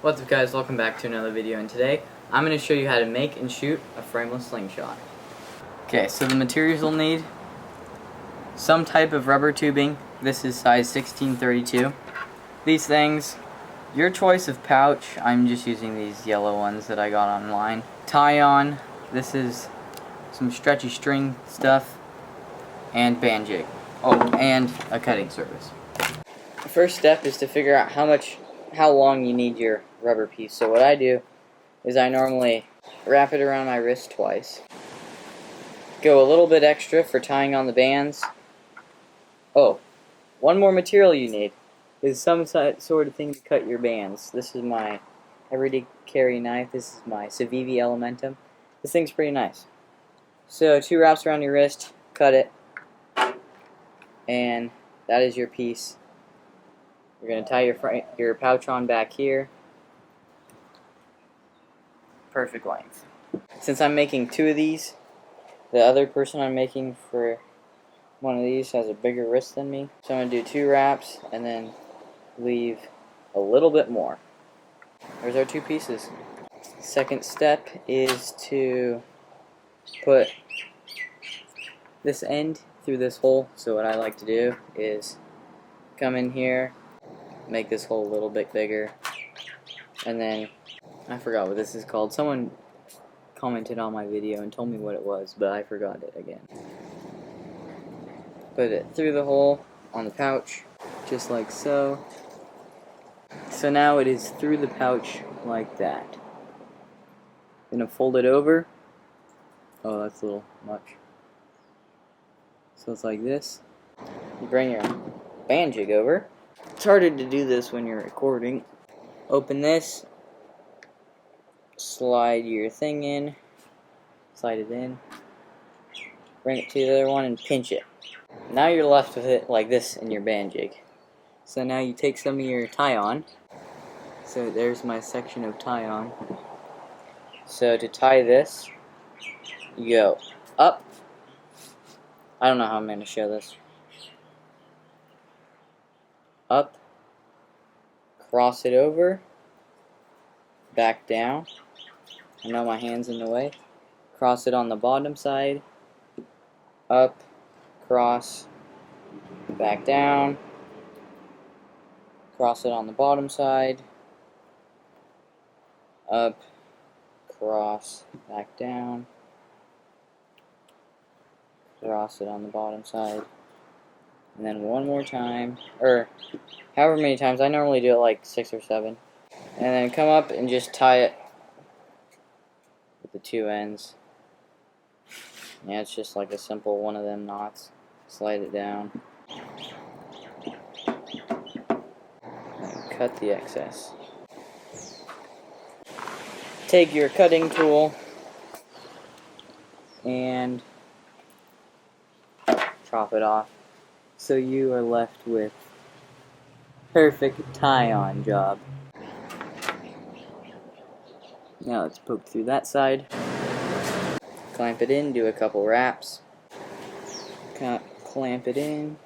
What's up guys, welcome back to another video, and today I'm going to show you how to make and shoot a frameless slingshot. Okay, so the materials we'll need: some type of rubber tubing. This is size 1632. These things, your choice of pouch. I'm just using these yellow ones that I got online. Tie-on, this is some stretchy string stuff, and band jig. Oh, and a cutting surface. The first step is to figure out how long you need your rubber piece. So what I do is I normally wrap it around my wrist twice. Go a little bit extra for tying on the bands. Oh, one more material you need is some sort of thing to cut your bands. This is my everyday carry knife. This is my Civivi Elementum. This thing's pretty nice. So 2 wraps around your wrist, cut it, and that is your piece. You're going to tie your pouch on back here. Perfect length. Since I'm making 2 of these, the other person I'm making for one of these has a bigger wrist than me. So I'm going to do 2 wraps and then leave a little bit more. There's our 2 pieces. Second step is to put this end through this hole. So what I like to do is come in here, make this hole a little bit bigger, and then I forgot what this is called. Someone commented on my video and told me what it was, but I forgot it again. Put it through the hole on the pouch, just like so. So now it is through the pouch like that. Gonna fold it over. Oh, that's a little much. So it's like this. You bring your band jig over. It's harder to do this when you're recording. Open this, slide your thing in, slide it in, bring it to the other one and pinch it. Now you're left with it like this in your band jig. So now you take some of your tie-on. So there's my section of tie-on. So to tie this, you go up. I don't know how I'm going to show this. Up, cross it over, back down. I know my hand's in the way. Cross it on the bottom side, up, cross, back down, cross it on the bottom side, up, cross, back down, cross it on the bottom side, and then one more time, or however many times. I normally do it like 6 or 7. And then come up and just tie it with the 2 ends. Yeah, it's just like a simple one of them knots. Slide it down. And cut the excess. Take your cutting tool and chop it off. So you are left with perfect tie-on job. Now let's poke through that side. Clamp it in, do a couple wraps. Clamp it in.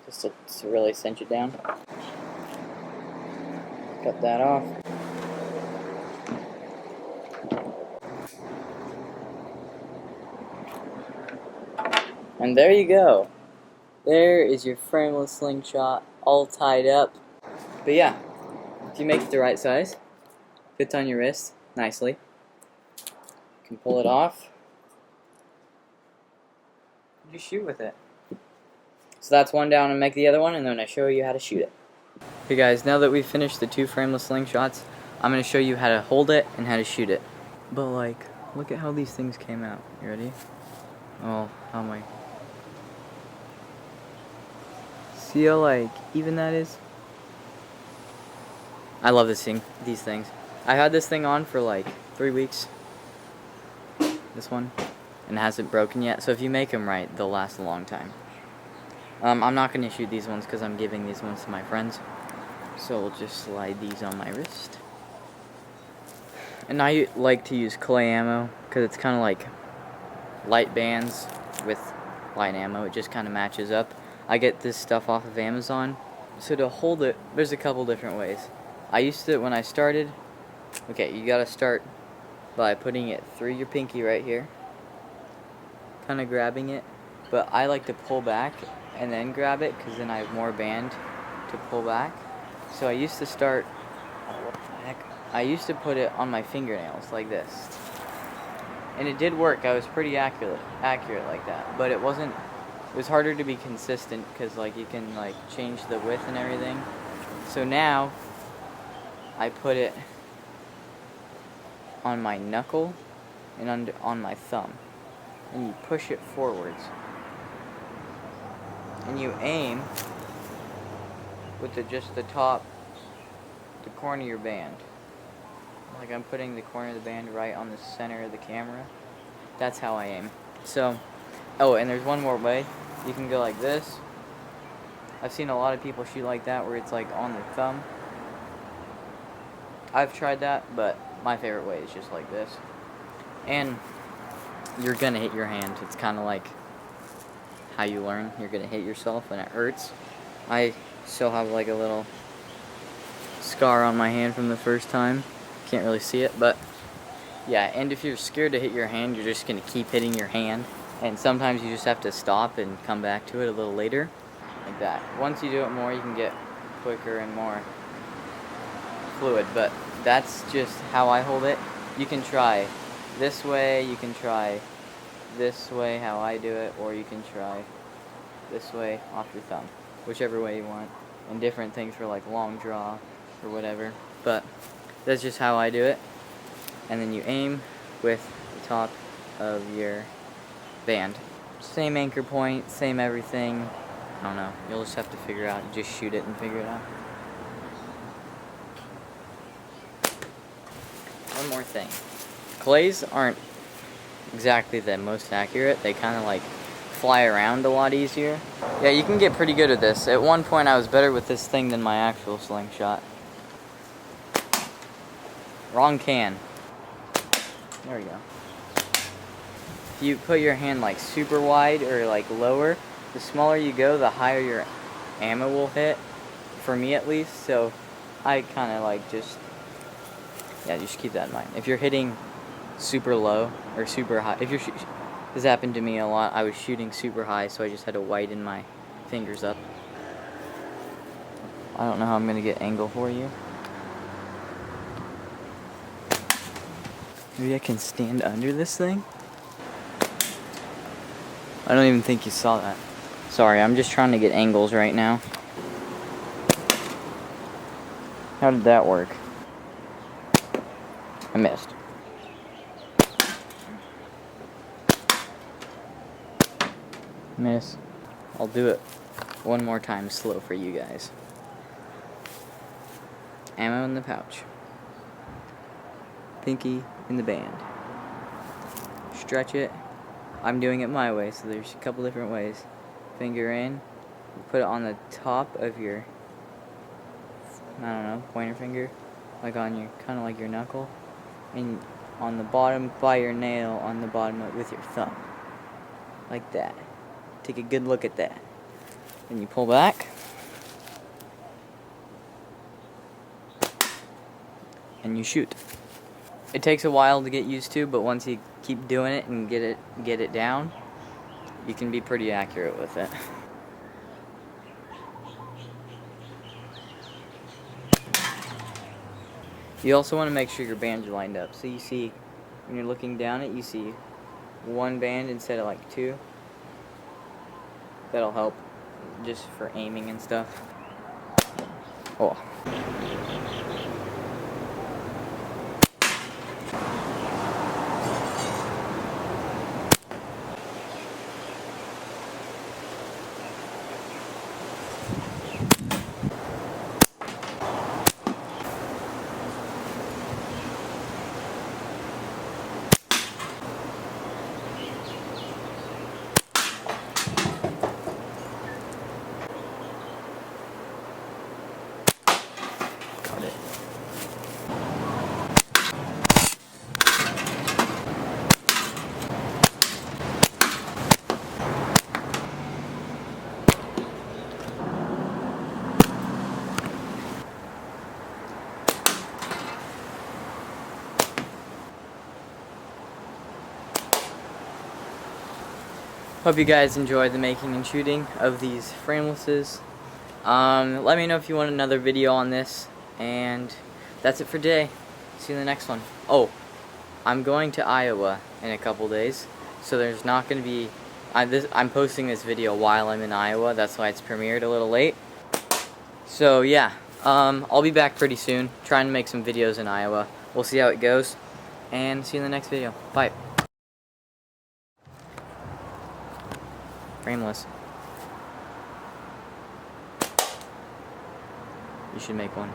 Just to really cinch it down. Cut that off. And there you go. There is your frameless slingshot all tied up. But yeah, if you make it the right size, fits on your wrist nicely. You can pull it off. You shoot with it. So that's one down, and make the other one, and then I show you how to shoot it. Okay guys, now that we've finished the 2 frameless slingshots, I'm going to show you how to hold it and how to shoot it. But like, look at how these things came out. You ready? Oh, how am I? See how like even that is? I love these things. I had this thing on for like 3 weeks. This one. And it hasn't broken yet. So if you make them right, they'll last a long time. I'm not going to shoot these ones because I'm giving these ones to my friends. So we'll just slide these on my wrist. And I like to use clay ammo because it's kind of like light bands with light ammo. It just kind of matches up. I get this stuff off of Amazon. So to hold it, there's a couple different ways. I used to, when I started, okay, you got to start by putting it through your pinky right here. Kind of grabbing it. But I like to pull back and then grab it because then I have more band to pull back. So I used to start, what the heck? I used to put it on my fingernails like this. And it did work. I was pretty accurate like that. But it wasn't, it was harder to be consistent because like you can like change the width and everything. So now I put it on my knuckle and on my thumb. And you push it forwards. And you aim with just the top, the corner of your band. Like I'm putting the corner of the band right on the center of the camera. That's how I aim. So, oh, and there's one more way. You can go like this. I've seen a lot of people shoot like that where it's like on their thumb. I've tried that, but my favorite way is just like this. And you're gonna hit your hand. It's kind of like how you learn. You're gonna hit yourself and it hurts. I still have like a little scar on my hand from the first time. Can't really see it, but yeah. And if you're scared to hit your hand, you're just gonna keep hitting your hand. And sometimes you just have to stop and come back to it a little later, like that. Once you do it more, you can get quicker and more fluid. But that's just how I hold it. You can try this way, you can try this way, how I do it, or you can try this way off your thumb, whichever way you want, and different things for like long draw or whatever, but that's just how I do it. And then you aim with the top of your band. Same anchor point, same everything. I don't know, you'll just have to figure out, just shoot it and figure it out. One more thing, clays aren't exactly the most accurate. They kind of like fly around a lot easier. Yeah, you can get pretty good at this. At one point I was better with this thing than my actual slingshot. Wrong can. There we go. If you put your hand like super wide or like lower, the smaller you go, the higher your ammo will hit. For me at least, so I kind of like just keep that in mind. If you're hitting super low or super high, if you're this happened to me a lot. I was shooting super high, so I just had to widen my fingers up. I don't know how I'm gonna get angle for you. Maybe I can stand under this thing? I don't even think you saw that. Sorry, I'm just trying to get angles right now. How did that work? I missed. Miss. I'll do it one more time slow for you guys. Ammo in the pouch. Pinky in the band. Stretch it. I'm doing it my way, so there's a couple different ways. Finger in. Put it on the top of your, I don't know, pointer finger. Like on your, kind of like your knuckle. And on the bottom by your nail, on the bottom with your thumb. Like that. Take a good look at that. Then you pull back. And you shoot. It takes a while to get used to, but once you keep doing it and get it down, you can be pretty accurate with it. You also want to make sure your bands are lined up. So you see, when you're looking down it, you see one band instead of like two. That'll help just for aiming and stuff. Oh. Got it. Hope you guys enjoyed the making and shooting of these framelesses. Let me know if you want another video on this, and that's it for today. See you in the next one. Oh, I'm going to Iowa in a couple days, so there's not going to be... I'm posting this video while I'm in Iowa, that's why it's premiered a little late. So yeah, I'll be back pretty soon, trying to make some videos in Iowa. We'll see how it goes, and see you in the next video. Bye. Frameless. You should make one.